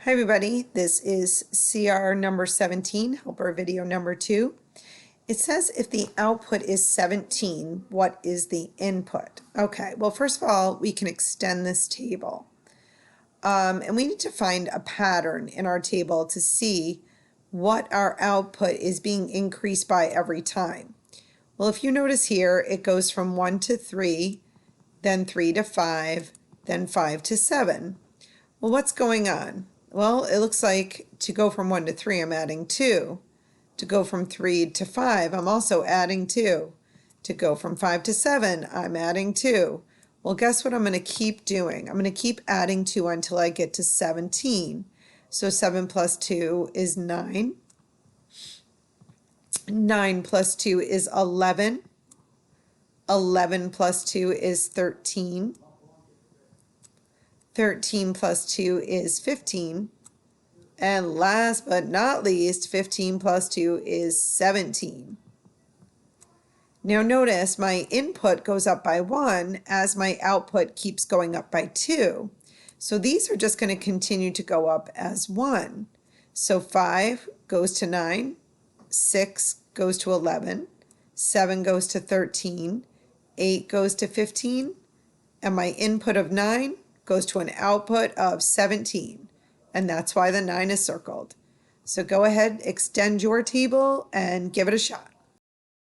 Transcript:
Hi everybody, this is CR number 17, helper video number 2. It says if the output is 17, what is the input? Okay, well first of all, we can extend this table. And we need to find a pattern in our table to see what our output is being increased by every time. Well, if you notice here, it goes from 1 to 3, then 3 to 5, then 5 to 7. Well, what's going on? Well, it looks like to go from 1 to 3, I'm adding 2. To go from 3 to 5, I'm also adding 2. To go from 5 to 7, I'm adding 2. Well, guess what I'm going to keep doing? I'm going to keep adding 2 until I get to 17. So 7 plus 2 is 9. 9 plus 2 is 11. 11 plus 2 is 13. 13 plus 2 is 15. And last but not least, 15 plus 2 is 17. Now notice my input goes up by 1 as my output keeps going up by 2. So these are just going to continue to go up as 1. So 5 goes to 9, 6 goes to 11, 7 goes to 13, 8 goes to 15, and my input of 9 goes to an output of 17, and that's why the 9 is circled. So go ahead, extend your table and give it a shot.